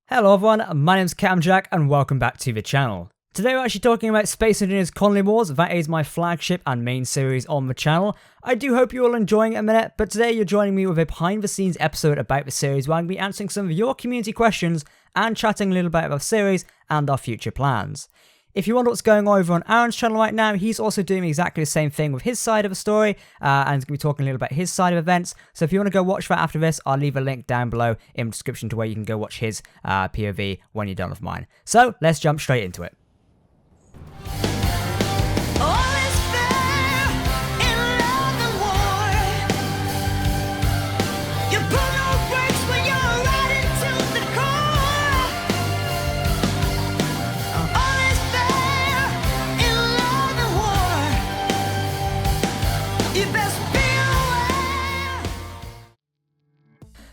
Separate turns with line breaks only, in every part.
Hello everyone, my name's Captain Jack and welcome back to the channel. Today we're actually talking about Space Engineers Colony Wars. That is my flagship and main series on the channel. I do hope you're all enjoying it a minute, but today you're joining me with a behind the scenes episode about the series where I'm going to be answering some of your community questions and chatting a little bit about the series and our future plans. If you wonder what's going on over on Aaron's channel right now, he's also doing exactly the same thing with his side of the story, and he's going to be talking a little about his side of events. So if you want to go watch that after this, I'll leave a link down below in the description to where you can go watch his POV when you're done with mine. So let's jump straight into it.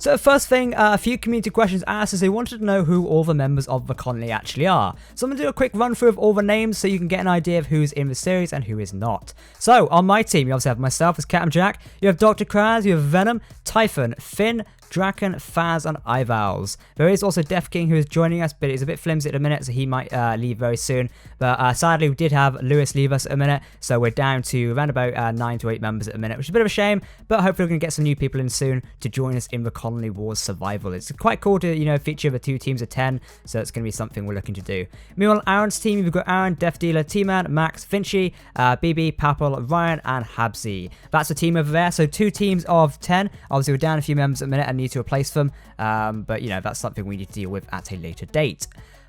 So first thing, a few community questions asked is they wanted to know who all the members of the colony actually are. So I'm going to do a quick run through of all the names so you can get an idea of who's in the series and who is not. So on my team, you obviously have myself as Captain Jack, you have Dr. Kraz, you have Venom, Typhon, Finn, Draken, Faz, and Ivals. There is also Death King who is joining us, but he's a bit flimsy at the minute, so he might leave very soon. But sadly, we did have Lewis leave us at a minute, so we're down to around about 9 to 8 members at the minute, which is a bit of a shame, but hopefully we're going to get some new people in soon to join us in the Colony Wars survival. It's quite cool to, feature the 2 teams of 10, so it's going to be something we're looking to do. Meanwhile, Aaron's team, we've got Aaron, Death Dealer, T-Man, Max, Finchy, BB, Papel, Ryan, and Habsy. That's the team over there, so 2 teams of 10. Obviously, we're down a few members at the minute and need to replace them. But that's something we need to deal with at a later date.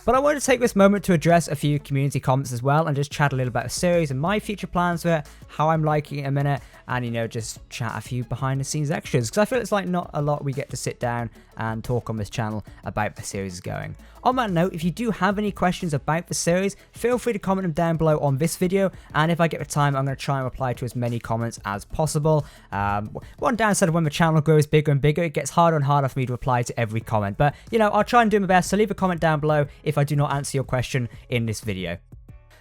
But I wanted to take this moment to address a few community comments as well and just chat a little about the series and my future plans for it, how I'm liking it in a minute, and just chat a few behind the scenes extras, because I feel it's like not a lot we get to sit down and talk on this channel about the series is going. On that note, if you do have any questions about the series, feel free to comment them down below on this video, and if I get the time, I'm going to try and reply to as many comments as possible. One downside of when the channel grows bigger and bigger, it gets harder and harder for me to reply to every comment, but I'll try and do my best, so leave a comment down below if I do not answer your question in this video.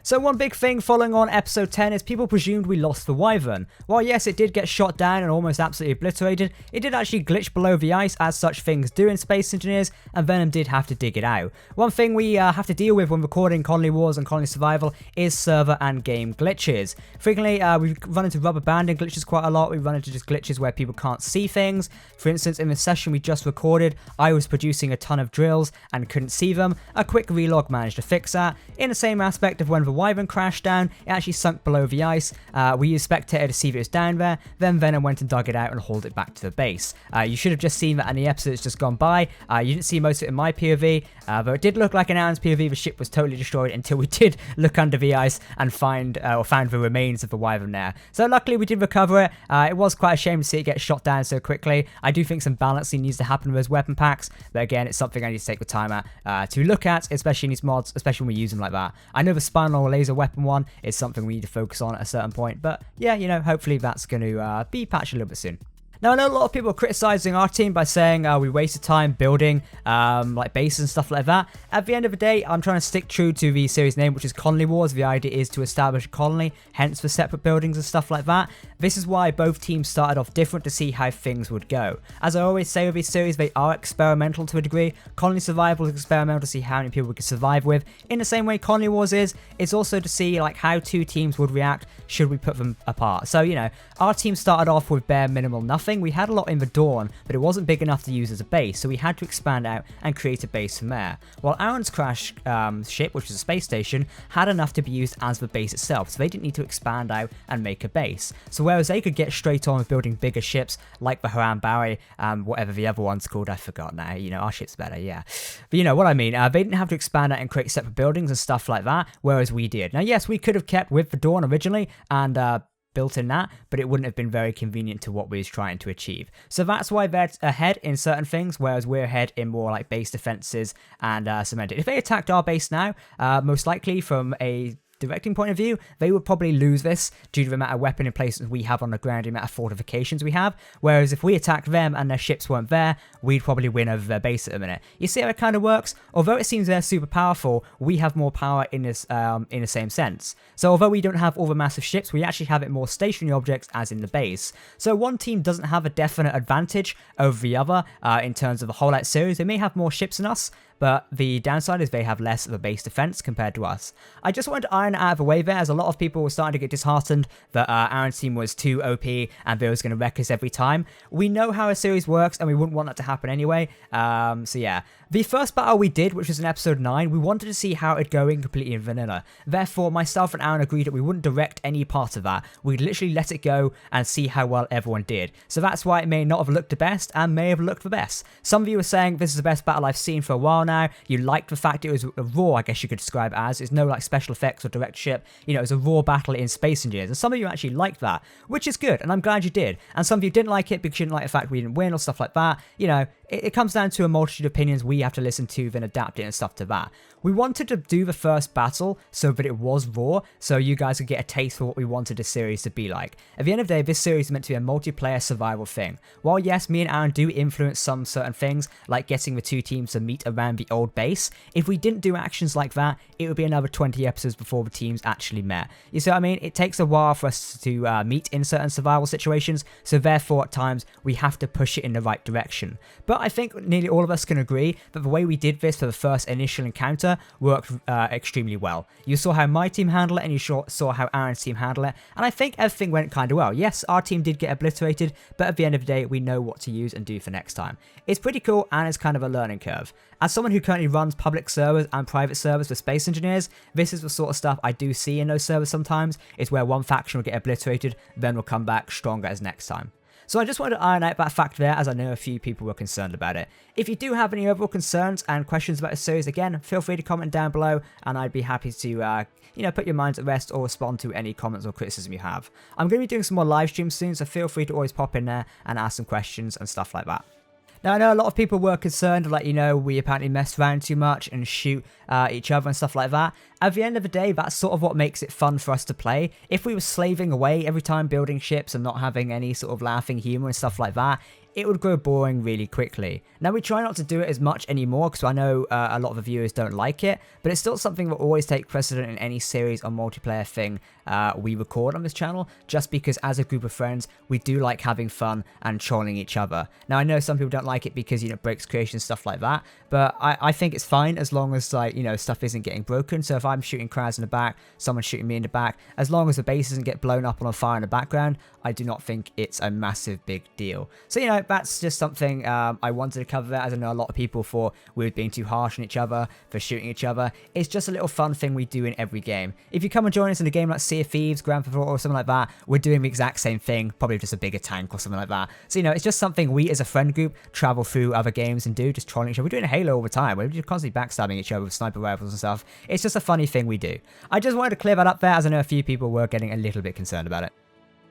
So one big thing following on episode 10 is people presumed we lost the Wyvern. While yes, it did get shot down and almost absolutely obliterated, it did actually glitch below the ice as such things do in Space Engineers, and Venom did have to dig it out. One thing we have to deal with when recording Colony Wars and Colony Survival is server and game glitches. Frequently, we run into rubber banding glitches quite a lot. We run into just glitches where people can't see things. For instance, in the session we just recorded, I was producing a ton of drills and couldn't see them. A quick relog managed to fix that. In the same aspect of when the Wyvern crashed down, it actually sunk below the ice. We used Spectator to see if it was down there, then Venom went and dug it out and hauled it back to the base. You should have just seen that in the episode that's just gone by. You didn't see most of it in my POV, but it did look like in Aaron's POV the ship was totally destroyed until we did look under the ice and found the remains of the Wyvern there. So luckily we did recover it. It was quite a shame to see it get shot down so quickly. I do think some balancing needs to happen with those weapon packs, but again, it's something I need to take the time to look at, especially in these mods, especially when we use them like that. I know the spinal laser weapon one is something we need to focus on at a certain point, but yeah, hopefully that's going to be patched a little bit soon. Now, I know a lot of people are criticizing our team by saying we wasted time building like bases and stuff like that. At the end of the day, I'm trying to stick true to the series name, which is Colony Wars. The idea is to establish a colony, hence the separate buildings and stuff like that. This is why both teams started off different to see how things would go. As I always say with these series, they are experimental to a degree. Colony Survival is experimental to see how many people we can survive with. In the same way Colony Wars is, it's also to see like how 2 teams would react should we put them apart. So, our team started off with bare minimal nothing. We had a lot in the Dawn, but it wasn't big enough to use as a base, so we had to expand out and create a base from there. While Aaron's crash ship, which was a space station, had enough to be used as the base itself, so they didn't need to expand out and make a base. So whereas they could get straight on with building bigger ships, like the Haram Barry, whatever the other one's called, I forgot now, our ship's better, yeah. But you know what I mean, they didn't have to expand out and create separate buildings and stuff like that, whereas we did. Now yes, we could have kept with the Dawn originally, and built in that, but it wouldn't have been very convenient to what we was trying to achieve. So that's why they're ahead in certain things, whereas we're ahead in more like base defenses and cemented. If they attacked our base now, most likely from a directing point of view, they would probably lose this due to the amount of weapon emplacements we have on the ground, the amount of fortifications we have. Whereas if we attacked them and their ships weren't there, we'd probably win over their base at the minute. You see how it kind of works? Although it seems they're super powerful, we have more power in this in the same sense. So although we don't have all the massive ships, we actually have it more stationary objects as in the base. So one team doesn't have a definite advantage over the other in terms of the whole out series. They may have more ships than us, but the downside is they have less of a base defense compared to us. I just wanted to iron it out of the way there, as a lot of people were starting to get disheartened that Aaron's team was too OP and they was going to wreck us every time. We know how a series works and we wouldn't want that to happen anyway. So yeah. The first battle we did, which was in episode 9, we wanted to see how it'd go in completely in vanilla. Therefore, myself and Aaron agreed that we wouldn't direct any part of that. We'd literally let it go and see how well everyone did. So that's why it may not have looked the best and may have looked the best. Some of you were saying this is the best battle I've seen for a while now. You liked the fact it was a raw, I guess you could describe it as. It's no like special effects or directorship. You know, it was a raw battle in Space Engineers. And some of you actually liked that, which is good. And I'm glad you did. And some of you didn't like it because you didn't like the fact we didn't win or stuff like that. You know, it comes down to a multitude of opinions we have to listen to, then adapt it and stuff to that. We wanted to do the first battle so that it was raw, so you guys could get a taste for what we wanted the series to be like. At the end of the day, this series is meant to be a multiplayer survival thing. While yes, me and Aaron do influence some certain things, like getting the two teams to meet around the old base, if we didn't do actions like that, it would be another 20 episodes before the teams actually met. You see what I mean? It takes a while for us to meet in certain survival situations, so therefore at times we have to push it in the right direction. But I think nearly all of us can agree that the way we did this for the first initial encounter worked extremely well. You saw how my team handled it and you saw how Aaron's team handled it, and I think everything went kind of well. Yes, our team did get obliterated, but at the end of the day we know what to use and do for next time. It's pretty cool and it's kind of a learning curve. As someone who currently runs public servers and private servers for Space Engineers, this is the sort of stuff I do see in those servers sometimes. It's where one faction will get obliterated, then will come back stronger as next time. So I just wanted to iron out that fact there, as I know a few people were concerned about it. If you do have any overall concerns and questions about the series, again, feel free to comment down below, and I'd be happy to, put your minds at rest or respond to any comments or criticism you have. I'm going to be doing some more live streams soon, so feel free to always pop in there and ask some questions and stuff like that. Now, I know a lot of people were concerned, like, we apparently mess around too much and shoot each other and stuff like that. At the end of the day, that's sort of what makes it fun for us to play. If we were slaving away every time building ships and not having any sort of laughing humor and stuff like that, it would grow boring really quickly. Now, we try not to do it as much anymore because I know a lot of the viewers don't like it, but it's still something that will always take precedent in any series or multiplayer thing we record on this channel, just because as a group of friends, we do like having fun and trolling each other. Now, I know some people don't like it because, it breaks creation, stuff like that, but I think it's fine as long as, stuff isn't getting broken. So if I'm shooting crowds in the back, someone's shooting me in the back, as long as the base doesn't get blown up on a fire in the background, I do not think it's a massive big deal. So, that's just something I wanted to cover, as I know a lot of people thought we were being too harsh on each other for shooting each other. It's just a little fun thing we do in every game. If you come and join us in a game like Sea of Thieves, Grand Theft Auto, or something like that, we're doing the exact same thing, probably just a bigger tank or something like that. So, it's just something we as a friend group travel through other games and do, just trolling each other. We're doing Halo all the time. We're just constantly backstabbing each other with sniper rifles and stuff. It's just a funny thing we do. I just wanted to clear that up there, as I know a few people were getting a little bit concerned about it.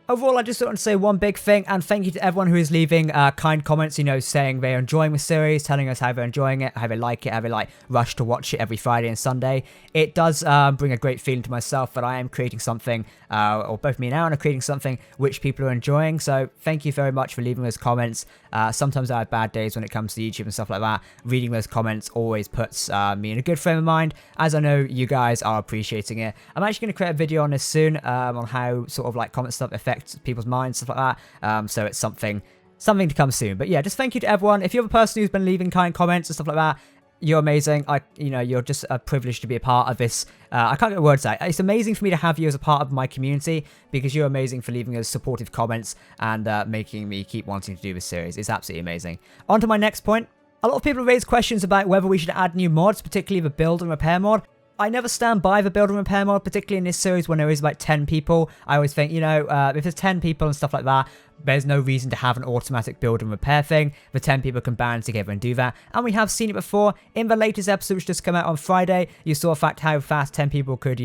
Overall, I just want to say one big thing, and thank you to everyone who is leaving kind comments, saying they're enjoying the series, telling us how they're enjoying it, how they like it, how they rush to watch it every Friday and Sunday. It does bring a great feeling to myself that I am creating something, or both me and Aaron are creating something which people are enjoying. So thank you very much for leaving those comments. Sometimes I have bad days when it comes to YouTube and stuff like that. Reading those comments always puts me in a good frame of mind, as I know you guys are appreciating it. I'm actually going to create a video on this soon, on how sort of comment stuff affects people's minds, stuff like that. So it's something to come soon. But yeah, just thank you to everyone. If you're the person who's been leaving kind comments and stuff like that, you're amazing. You're just a privilege to be a part of this. I can't get words out. It's amazing for me to have you as a part of my community, because you're amazing for leaving us supportive comments and making me keep wanting to do this series. It's absolutely amazing. On to my next point. A lot of people raised questions about whether we should add new mods, particularly the build and repair mod. I never stand by the build and repair mod, particularly in this series when there is about 10 people. I always think, if there's 10 people and stuff like that, there's no reason to have an automatic build and repair thing. The 10 people can band together and do that. And we have seen it before. In the latest episode, which just came out on Friday, you saw how fast 10 people could,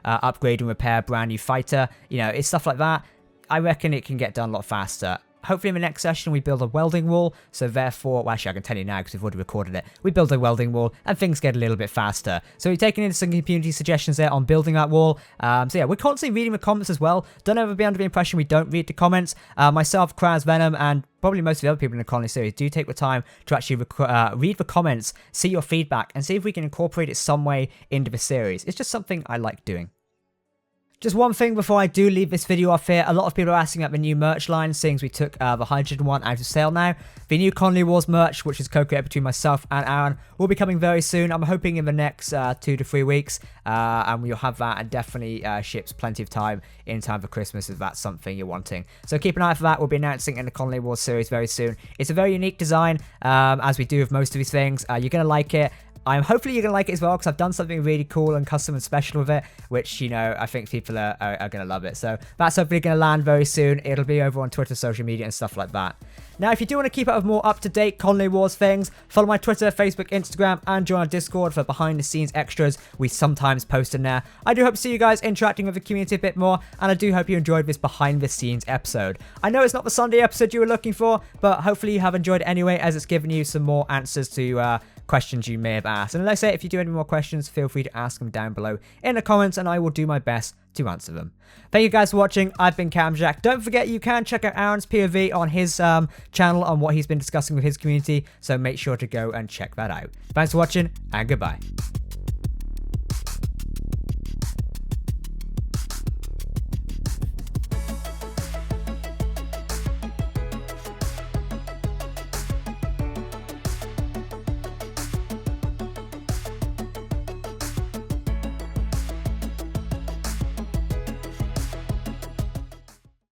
upgrade and repair a brand new fighter. It's stuff like that. I reckon it can get done a lot faster. Hopefully in the next session we build a welding wall, so therefore, well, actually I can tell you now because we've already recorded it, we build a welding wall and things get a little bit faster. So we've taken in some community suggestions there on building that wall. So yeah, we're constantly reading the comments as well. Don't ever be under the impression we don't read the comments. Myself, Kraz, Venom, and probably most of the other people in the Colony series do take the time to actually read the comments, see your feedback, and see if we can incorporate it some way into the series. It's just something I like doing. Just one thing before I do leave this video off here. A lot of people are asking about the new merch line, seeing as we took the hydrogen one out of sale now. The new Conley Wars merch, which is co-created between myself and Aaron, will be coming very soon. I'm hoping in the next 2 to 3 weeks, and we'll have that, and definitely ships plenty of time in time for Christmas if that's something you're wanting. So keep an eye for that. We'll be announcing in the Conley Wars series very soon. It's a very unique design, as we do with most of these things. You're going to like it. Hopefully you're going to like it as well, because I've done something really cool and custom and special with it, which, you know, I think people are going to love it. So that's hopefully going to land very soon. It'll be over on Twitter, social media, and stuff like that. Now, if you do want to keep up with more up-to-date Conley Wars things, follow my Twitter, Facebook, Instagram, and join our Discord for behind-the-scenes extras we sometimes post in there. I do hope to see you guys interacting with the community a bit more, and I do hope you enjoyed this behind-the-scenes episode. I know it's not the Sunday episode you were looking for, but hopefully you have enjoyed it anyway, as it's given you some more answers to questions you may have asked. And like I say, if you do have any more questions, feel free to ask them down below in the comments, and I will do my best to answer them. Thank you guys for watching. I've been Camjack. Don't forget, you can check out Aaron's POV on his channel on what he's been discussing with his community, so make sure to go and check that out. Thanks for watching, and goodbye.